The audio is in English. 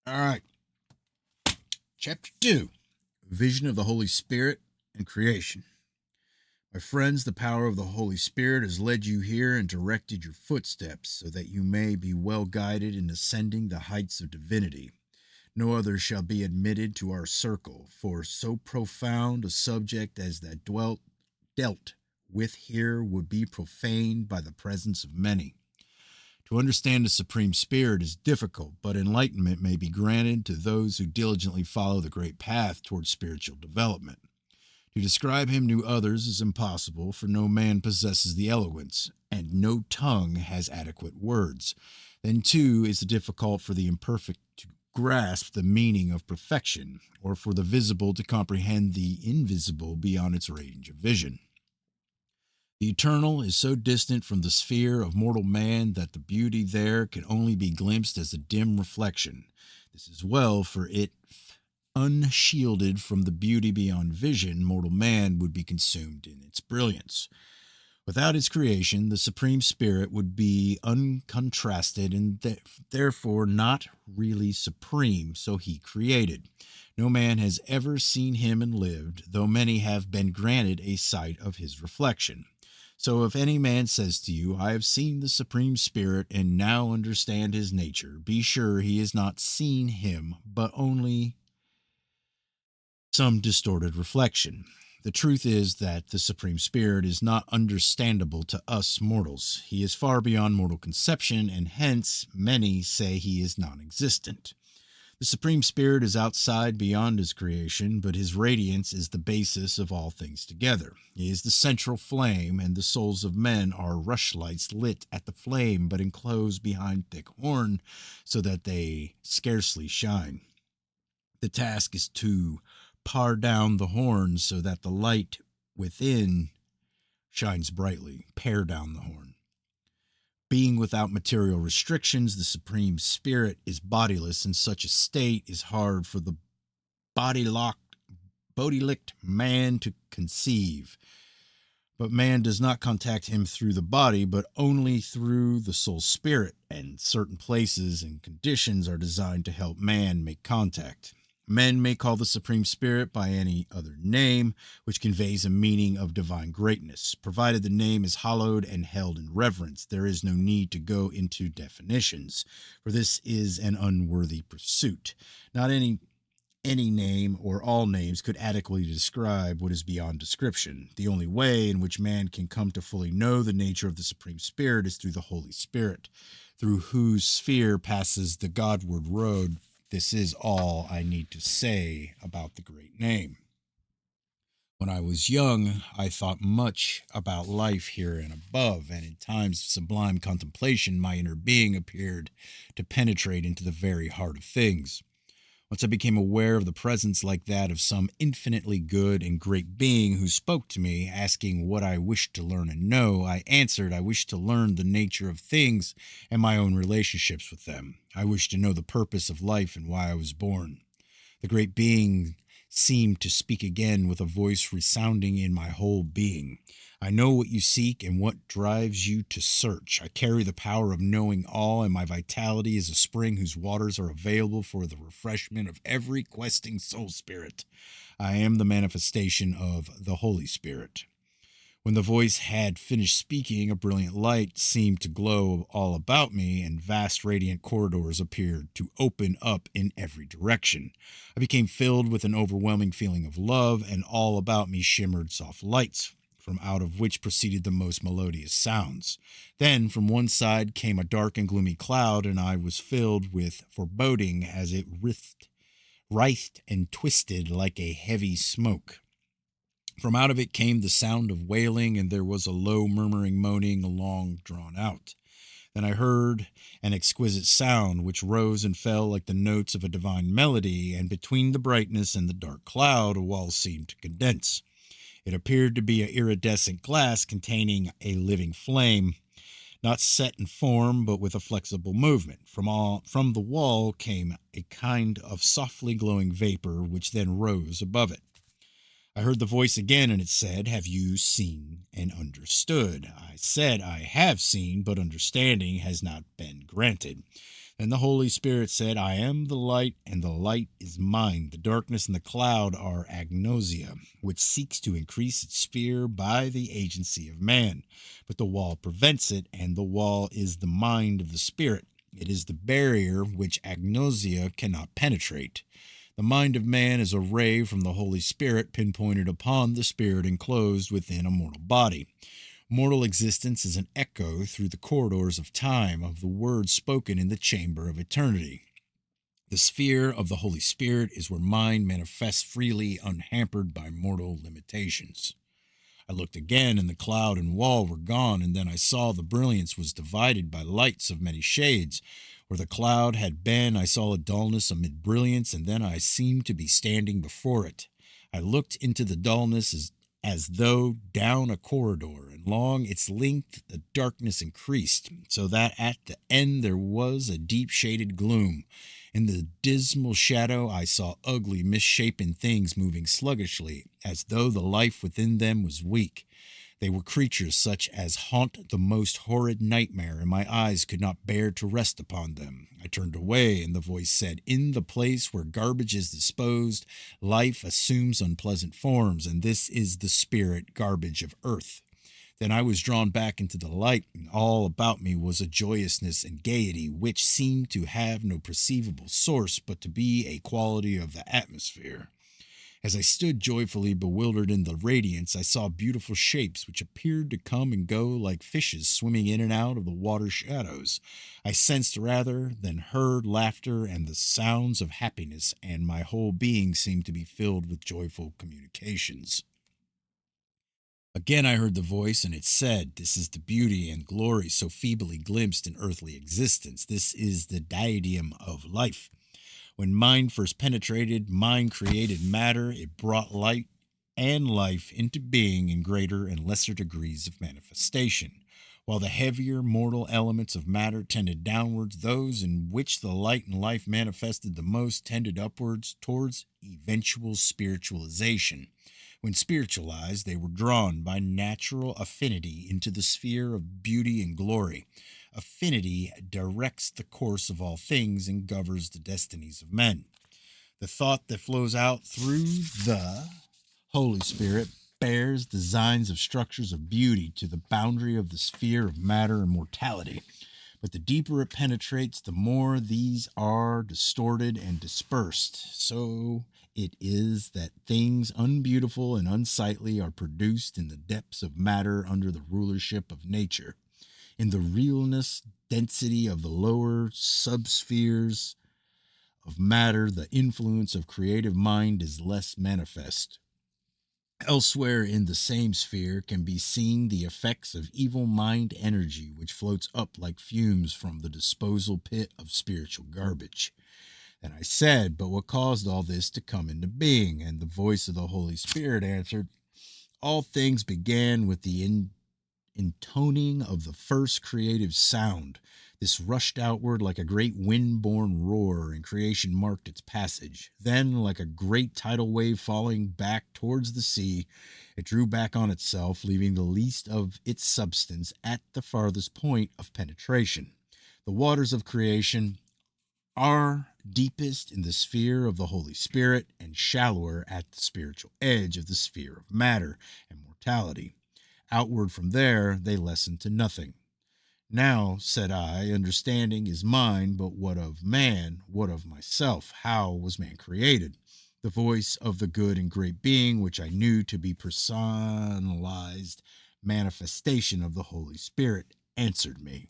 All right. Chapter 2, Vision of the Holy Spirit and Creation. My friends, the power of the Holy Spirit has led you here and directed your footsteps so that you may be well guided in ascending the heights of divinity. No other shall be admitted to our circle, for so profound a subject as that dealt with here would be profaned by the presence of many. To understand the Supreme Spirit is difficult, but enlightenment may be granted to those who diligently follow the great path towards spiritual development. To describe him to others is impossible, for no man possesses the eloquence, and no tongue has adequate words. Then, too, is it difficult for the imperfect to grasp the meaning of perfection, or for the visible to comprehend the invisible beyond its range of vision. The eternal is so distant from the sphere of mortal man that the beauty there can only be glimpsed as a dim reflection. This is well, for it unshielded from the beauty beyond vision, mortal man would be consumed in its brilliance. Without its creation, the Supreme Spirit would be uncontrasted and therefore not really supreme, so he created. No man has ever seen him and lived, though many have been granted a sight of his reflection. So if any man says to you, I have seen the Supreme Spirit and now understand his nature, be sure he has not seen him, but only some distorted reflection. The truth is that the Supreme Spirit is not understandable to us mortals. He is far beyond mortal conception, and hence many say he is non existent. The Supreme Spirit is outside beyond his creation, but his radiance is the basis of all things together. He is the central flame, and the souls of men are rushlights lit at the flame, but enclosed behind thick horn, so that they scarcely shine. The task is to par down the horn so that the light within shines brightly. Pare down the horn. Being without material restrictions, the Supreme Spirit is bodiless, and such a state is hard for the body-licked man to conceive. But man does not contact him through the body, but only through the soul spirit, and certain places and conditions are designed to help man make contact. Men may call the Supreme Spirit by any other name, which conveys a meaning of divine greatness. Provided the name is hallowed and held in reverence, there is no need to go into definitions, for this is an unworthy pursuit. Not any name or all names could adequately describe what is beyond description. The only way in which man can come to fully know the nature of the Supreme Spirit is through the Holy Spirit, through whose sphere passes the Godward road. This is all I need to say about the great name. When I was young, I thought much about life here and above, and in times of sublime contemplation, my inner being appeared to penetrate into the very heart of things. Once I became aware of the presence like that of some infinitely good and great being who spoke to me, asking what I wished to learn and know, I answered I wished to learn the nature of things and my own relationships with them. I wished to know the purpose of life and why I was born. The great being seemed to speak again with a voice resounding in my whole being. I know what you seek and what drives you to search. I carry the power of knowing all, and my vitality is a spring whose waters are available for the refreshment of every questing soul spirit. I am the manifestation of the Holy Spirit. When the voice had finished speaking, a brilliant light seemed to glow all about me, and vast radiant corridors appeared to open up in every direction. I became filled with an overwhelming feeling of love, and all about me shimmered soft lights, from out of which proceeded the most melodious sounds. Then from one side came a dark and gloomy cloud, and I was filled with foreboding as it writhed and twisted like a heavy smoke. From out of it came the sound of wailing, and there was a low murmuring moaning, long drawn out. Then I heard an exquisite sound which rose and fell like the notes of a divine melody, and between the brightness and the dark cloud a wall seemed to condense. It appeared to be an iridescent glass containing a living flame, not set in form, but with a flexible movement. From the wall came a kind of softly glowing vapor, which then rose above it. I heard the voice again, and it said, Have you seen and understood? I said, I have seen, but understanding has not been granted. And the Holy Spirit said, I am the light, and the light is mine. The darkness and the cloud are agnosia, which seeks to increase its sphere by the agency of man. But the wall prevents it, and the wall is the mind of the Spirit. It is the barrier which agnosia cannot penetrate. The mind of man is a ray from the Holy Spirit pinpointed upon the spirit enclosed within a mortal body. Mortal existence is an echo through the corridors of time of the words spoken in the chamber of eternity. The sphere of the Holy Spirit is where mind manifests freely, unhampered by mortal limitations. I looked again, and the cloud and wall were gone, and then I saw the brilliance was divided by lights of many shades. Where the cloud had been, I saw a dullness amid brilliance, and then I seemed to be standing before it. I looked into the dullness as though down a corridor, and along its length the darkness increased, so that at the end there was a deep shaded gloom. In the dismal shadow I saw ugly, misshapen things moving sluggishly, as though the life within them was weak. They were creatures such as haunt the most horrid nightmare, and my eyes could not bear to rest upon them. I turned away, and the voice said, In the place where garbage is disposed, life assumes unpleasant forms, and this is the spirit garbage of earth. Then I was drawn back into the light, and all about me was a joyousness and gaiety which seemed to have no perceivable source, but to be a quality of the atmosphere. As I stood joyfully bewildered in the radiance, I saw beautiful shapes which appeared to come and go like fishes swimming in and out of the water shadows. I sensed rather than heard laughter and the sounds of happiness, and my whole being seemed to be filled with joyful communications. Again I heard the voice, and it said, This is the beauty and glory so feebly glimpsed in earthly existence. This is the diadem of life. When mind first penetrated, mind created matter. It brought light and life into being in greater and lesser degrees of manifestation. While the heavier mortal elements of matter tended downwards, those in which the light and life manifested the most tended upwards towards eventual spiritualization. When spiritualized, they were drawn by natural affinity into the sphere of beauty and glory. Affinity directs the course of all things and governs the destinies of men. The thought that flows out through the Holy Spirit bears designs of structures of beauty to the boundary of the sphere of matter and mortality. But the deeper it penetrates, the more these are distorted and dispersed. So it is that things unbeautiful and unsightly are produced in the depths of matter under the rulership of nature. In the realness, density of the lower subspheres of matter, the influence of creative mind is less manifest. Elsewhere in the same sphere can be seen the effects of evil mind energy, which floats up like fumes from the disposal pit of spiritual garbage. And I said, But what caused all this to come into being? And the voice of the Holy Spirit answered, All things began with the intoning of the first creative sound. This rushed outward like a great wind-borne roar, and creation marked its passage. Then, like a great tidal wave falling back towards the sea, it drew back on itself, leaving the least of its substance at the farthest point of penetration. The waters of creation are deepest in the sphere of the Holy Spirit and shallower at the spiritual edge of the sphere of matter and mortality. Outward from there, they lessen to nothing. Now, said I, understanding is mine, but what of man? What of myself? How was man created? The voice of the good and great being, which I knew to be personalized manifestation of the Holy Spirit, answered me.